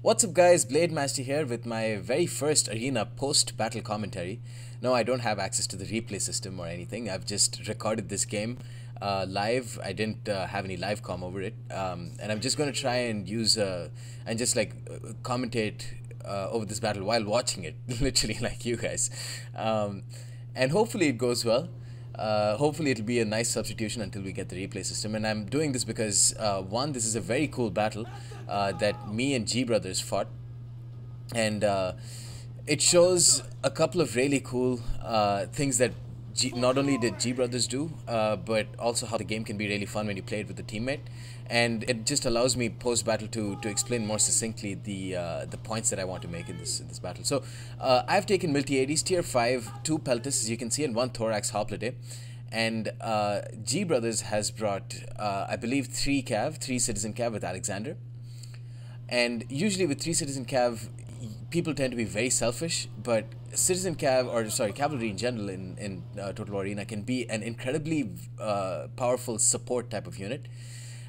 What's up guys, Blade Master here with my very first arena post-battle commentary. No, I don't have access to the replay system or anything. I've just recorded this game live. I didn't have any live com over it. And I'm just going to try and use and just commentate over this battle while watching it, literally like you guys. And hopefully it goes well. Hopefully it'll be a nice substitution until we get the replay system. And I'm doing this because one, this is a very cool battle that me and G Brothers fought, and it shows a couple of really cool things that not only did G Brothers do, but also how the game can be really fun when you play it with a teammate. And it just allows me post battle to explain more succinctly the points that I want to make in this battle. So I've taken Miltiades tier 5, 2 Peltis as you can see, and 1 Thorax Hoplite. And G Brothers has brought I believe 3 Cav, 3 Citizen Cav with Alexander. And usually with 3 Citizen Cav, people tend to be very selfish, but Citizen Cav, or sorry, Cavalry in general in Total War Arena can be an incredibly powerful support type of unit.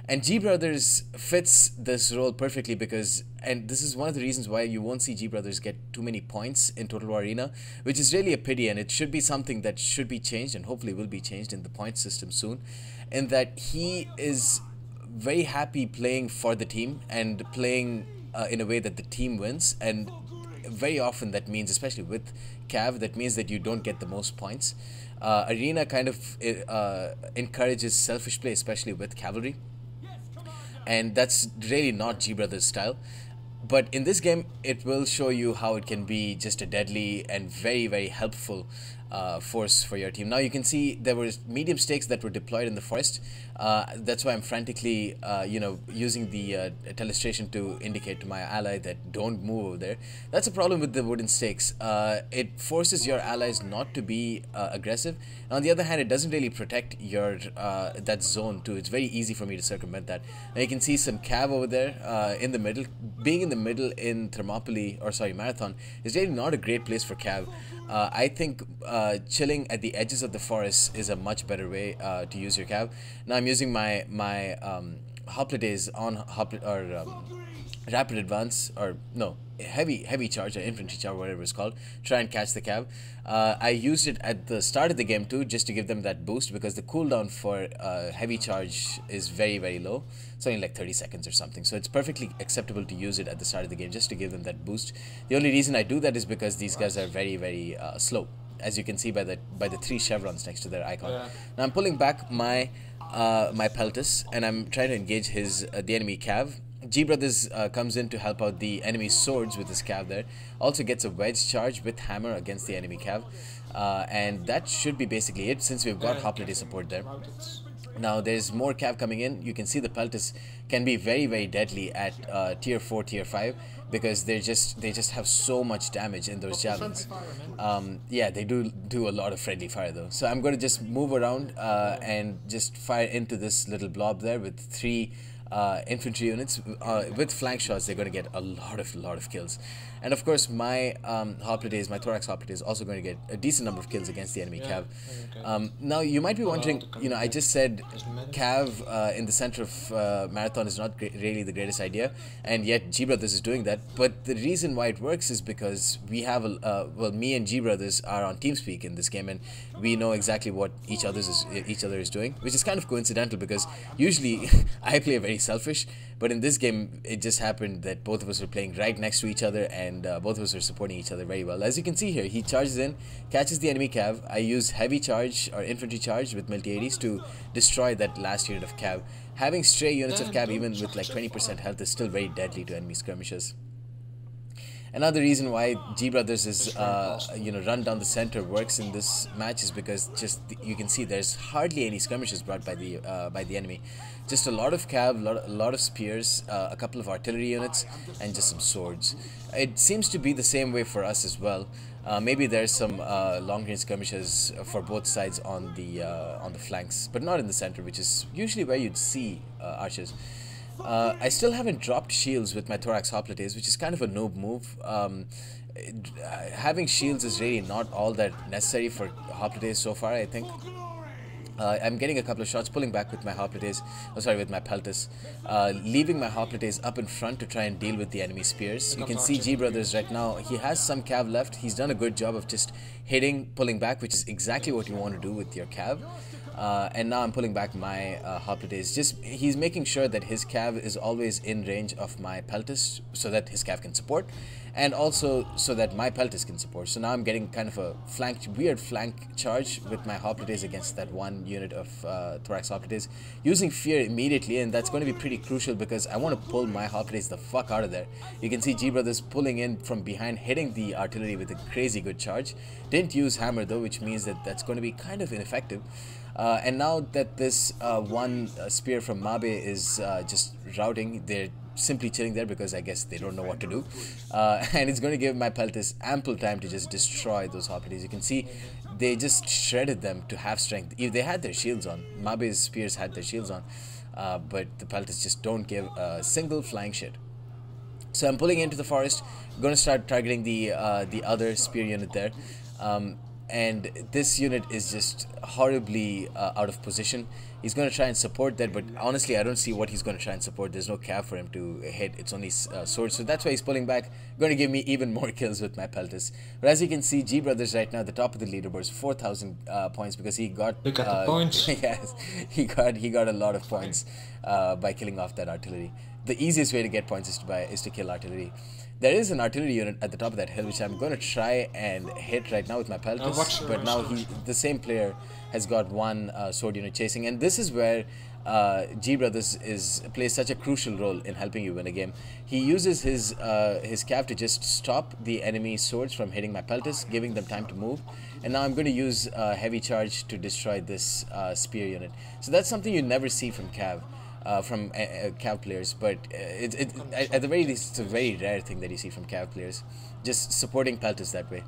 And G Brothers fits this role perfectly because, and this is one of the reasons why you won't see G Brothers get too many points in Total War Arena, which is really a pity, and it should be something that should be changed and hopefully will be changed in the point system soon, in that he is very happy playing for the team and playing in a way that the team wins. And very often that means, especially with Cav, that means that you don't get the most points. Arena kind of encourages selfish play, especially with Cavalry, and that's really not G Brothers style. But in this game it will show you how it can be just a deadly and very, very helpful force for your team. Now you can see there were medium stakes that were deployed in the forest. That's why I'm frantically using the telestration to indicate to my ally that don't move over there. That's a problem with the wooden stakes. It forces your allies not to be aggressive. On the other hand, it doesn't really protect your that zone too. It's very easy for me to circumvent that. Now you can see some Cav over there in the middle. Being in the middle in Thermopylae, or sorry, Marathon, is really not a great place for Cav. I think chilling at the edges of the forest is a much better way to use your Cav. Now I'm using my Hoplites on rapid advance, or no, heavy charge or infantry charge, whatever it's called, try and catch the Cav. I used it at the start of the game too, just to give them that boost, because the cooldown for heavy charge is very, very low. It's only like 30 seconds or something, so it's perfectly acceptable to use it at the start of the game just to give them that boost. The only reason I do that is because these guys are very, very slow, as you can see by the 3 chevrons next to their icon. Yeah. Now I'm pulling back my my Peltis, and I'm trying to engage the enemy Cav. G Brothers comes in to help out the enemy swords with his Cav there. Also gets a wedge charge with hammer against the enemy Cav. And that should be basically it, since we've got Hoplite support there. Now there's more Cav coming in. You can see the Peltis can be very, very deadly at tier 4, tier 5, because they just have so much damage in those javelins. Yeah, they do a lot of friendly fire though. So I'm going to just move around and just fire into this little blob there with 3 infantry units. With flank shots they're going to get a lot of kills. And of course my Hoplites, my Thorax Hoplite is also going to get a decent number of kills against the enemy Cav. Now you might be wondering, I just said Cav in the center of Marathon is not really the greatest idea, and yet G Brothers is doing that. But the reason why it works is because we have well, me and G Brothers are on TeamSpeak in this game, and we know exactly what each other is doing, which is kind of coincidental because usually I play very selfish, but in this game it just happened that both of us were playing right next to each other, and both of us are supporting each other very well. As you can see here, he charges in, catches the enemy Cav. I use heavy charge or infantry charge with Miltiades to destroy that last unit of Cav. Having stray units of Cav even with like 20% health is still very deadly to enemy skirmishers. Another reason why G Brothers is run down the center works in this match is because you can see there's hardly any skirmishes brought by the enemy. Just a lot of Cav, a lot of spears, a couple of artillery units, and just some swords. It seems to be the same way for us as well. Maybe there's some long-range skirmishes for both sides on the flanks, but not in the center, which is usually where you'd see archers. I still haven't dropped shields with my Thorax Hoplites, which is kind of a noob move. Having shields is really not all that necessary for Hoplites so far, I think. I'm getting a couple of shots, pulling back with my hoplites, with my peltas, leaving my hoplites up in front to try and deal with the enemy spears. You can see G Brothers right now, he has some cav left. He's done a good job of just hitting, pulling back, which is exactly what you want to do with your cav. And now I'm pulling back my hoplites. He's making sure that his cav is always in range of my peltas so that his cav can support, and also so that my peltas can support. So now I'm getting kind of a weird flank charge with my hoplites against that one unit of thorax hoplites, using fear immediately, and that's going to be pretty crucial because I want to pull my hoplites the fuck out of there. You can see G Brothers pulling in from behind, hitting the artillery with a crazy good charge. Didn't use hammer though, which means that that's going to be kind of ineffective. And now that this one spear from Mabe is just routing, they're simply chilling there because I guess they don't know what to do. And it's going to give my peltas ample time to just destroy those hoplites. You can see they just shredded them to half strength. If they had their shields on, Mabe's spears had their shields on, but the peltas just don't give a single flying shit. So I'm pulling into the forest, going to start targeting the other spear unit there. And this unit is just horribly out of position. He's going to try and support that, but honestly I don't see what he's going to try and support. There's no cav for him to hit. It's only swords, so that's why he's pulling back, going to give me even more kills with my peltas. But as you can see, G Brothers right now at the top of the leaderboard, 4,000 points, because he got the points. Yes, he got a lot of points by killing off that artillery. The easiest way to get points is to kill artillery. There is an artillery unit at the top of that hill, which I'm going to try and hit right now with my peltas. But now the same player has got one sword unit chasing, and this is where G Brothers plays such a crucial role in helping you win a game. He uses his cav to just stop the enemy swords from hitting my peltas, giving them time to move. And now I'm going to use heavy charge to destroy this spear unit. So that's something you never see from cav. From cav players, but at the very least it's a very rare thing that you see from cav players, just supporting peltas that way.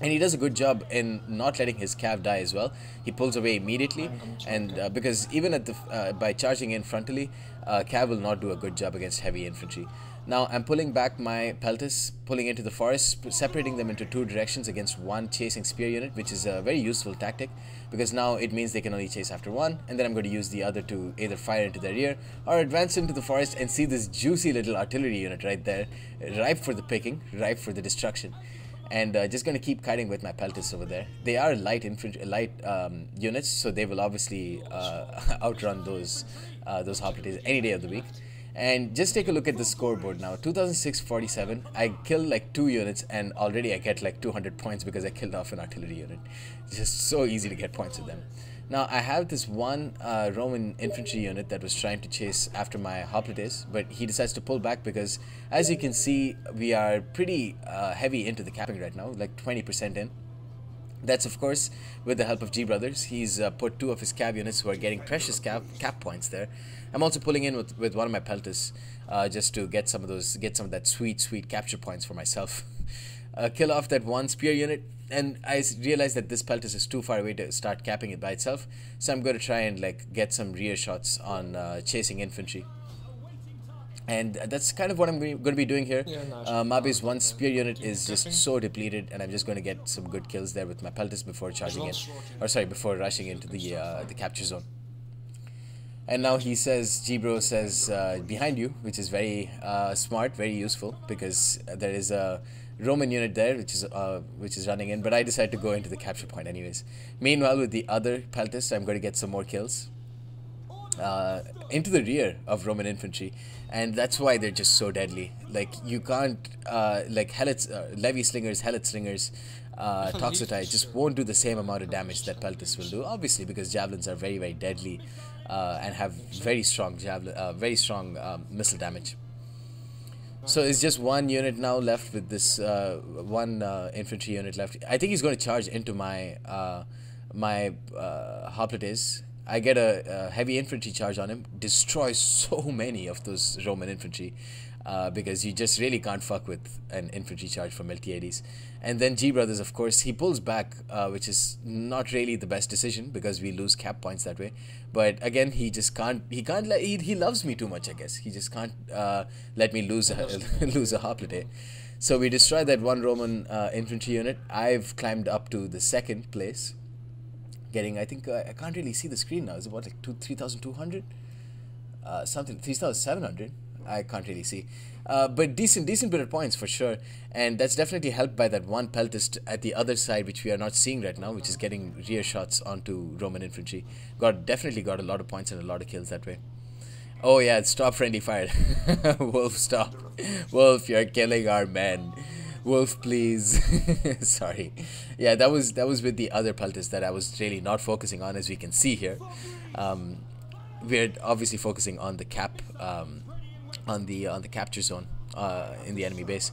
And he does a good job in not letting his cav die as well. He pulls away immediately, and because even at the by charging in frontally, cav will not do a good job against heavy infantry. Now I'm pulling back my peltas, pulling into the forest, separating them into two directions against one chasing spear unit, which is a very useful tactic because now it means they can only chase after one, and then I'm going to use the other to either fire into their rear or advance into the forest and see this juicy little artillery unit right there, ripe for the picking, ripe for the destruction. And just going to keep kiting with my peltas over there. They are light units, so they will obviously outrun those hoplites any day of the week. And just take a look at the scoreboard now. 2006-47. I killed like 2 units and already I get like 200 points because I killed off an artillery unit. Just so easy to get points with them. Now I have this one Roman infantry unit that was trying to chase after my hoplites, but he decides to pull back because, as you can see, we are pretty heavy into the capping right now, like 20% in. That's of course with the help of G Brothers. He's put 2 of his cav units who are getting precious cap points there. I'm also pulling in with one of my peltas just to get some of that sweet capture points for myself. Kill off that one spear unit, and I realized that this peltas is too far away to start capping it by itself, so I'm going to try and like get some rear shots on chasing infantry. And that's kind of what I'm going to be doing here. Mabe's one spear unit is just so depleted, and I'm just going to get some good kills there with my peltas before charging in, before rushing into the capture zone. And now he says, G-Bro says, behind you, which is very smart, very useful, because there is a Roman unit there which is running in, but I decided to go into the capture point anyways. Meanwhile, with the other peltas, I'm going to get some more kills into the rear of Roman infantry, and that's why they're just so deadly. Like, you can't like levy slingers, helot slingers, toxotai just won't do the same amount of damage that peltas will do, obviously, because javelins are very deadly and have very strong missile damage. So it's just one unit now left with this one infantry unit left. I think he's going to charge into my hoplites. I get a heavy infantry charge on him, destroys so many of those Roman infantry, because you just really can't fuck with an infantry charge from Miltiades. And then G Brothers, of course, he pulls back, which is not really the best decision because we lose cap points that way. But again, he loves me too much, I guess. He just can't let me lose a hoplite. So we destroy that one Roman infantry unit. I've climbed up to the 2nd place. getting, I think, I can't really see the screen now. Is it what, like 3,200? Something, 3,700? I can't really see. But decent bit of points for sure. And that's definitely helped by that one peltist at the other side, which we are not seeing right now, which is getting rear shots onto Roman infantry. Definitely got a lot of points and a lot of kills that way. Oh yeah, stop friendly fire. Wolf, stop. Wolf, you're killing our men. Wolf, please. Sorry. Yeah, that was with the other peltist that I was really not focusing on, as we can see here. We're obviously focusing on the cap, on the capture zone in the enemy base,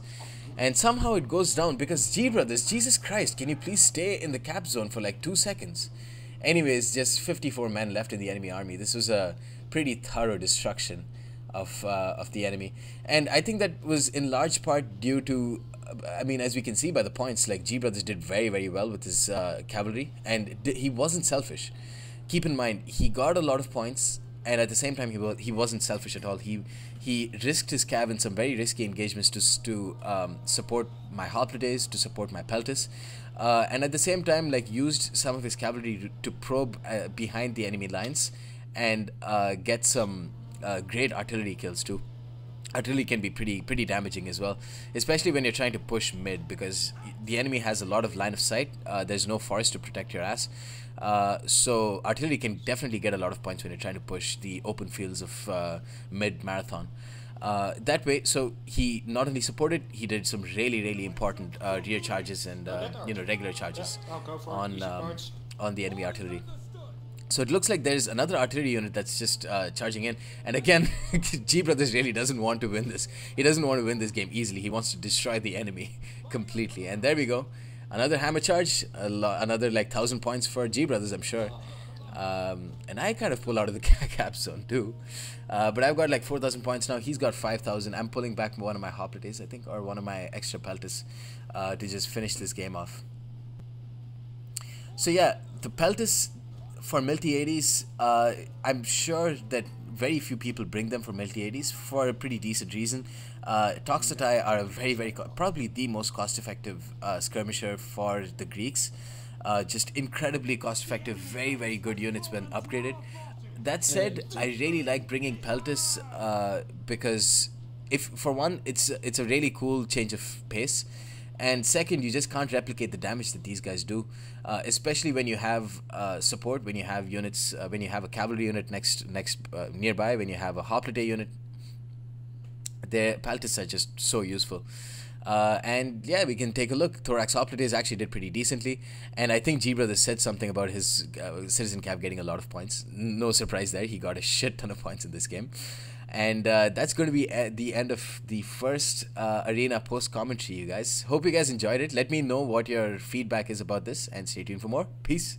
and somehow it goes down because G brothers, Jesus Christ, can you please stay in the cap zone for like 2 seconds? Anyways, just 54 men left in the enemy army. This was a pretty thorough destruction of the enemy, and I think that was in large part due to, I mean, as we can see by the points, like G brothers did very well with his cavalry, and he wasn't selfish. Keep in mind, he got a lot of points, and at the same time, he wasn't selfish at all. He risked his cav in some very risky engagements to support my hoplites, to support my peltis, and at the same time, like, used some of his cavalry to probe behind the enemy lines and get some great artillery kills too. Artillery can be pretty damaging as well, especially when you're trying to push mid, because the enemy has a lot of line of sight. There's no forest to protect your ass, so artillery can definitely get a lot of points when you're trying to push the open fields of mid marathon. That way, so he not only supported, he did some really important rear charges and regular charges on the enemy artillery. So it looks like there's another artillery unit that's just charging in. And again, G brothers really doesn't want to win this. He doesn't want to win this game easily. He wants to destroy the enemy completely. And there we go. Another hammer charge. Another like 1,000 points for G brothers, I'm sure. And I kind of pull out of the cap zone too. But I've got like 4,000 points now. He's got 5,000. I'm pulling back one of my hoplites, I think, or one of my extra peltis to just finish this game off. So yeah, the peltis for Miltiades, I'm sure that very few people bring them for Miltiades for a pretty decent reason. Toxotai are a very probably the most cost-effective skirmisher for the Greeks. Just incredibly cost-effective, very good units when upgraded. That said, I really like bringing Peltis because, if for one, it's a really cool change of pace. And second, you just can't replicate the damage that these guys do, especially when you have support, when you have units, when you have a cavalry unit nearby, when you have a hoplite unit. Their Peltis are just so useful. And yeah, we can take a look. Thorax hoplites actually did pretty decently, and I think G Brothers said something about his citizen cav getting a lot of points. No surprise there, he got a shit ton of points in this game. And that's going to be the end of the first arena post commentary, you guys. Hope you guys enjoyed it. Let me know what your feedback is about this, and stay tuned for more. Peace.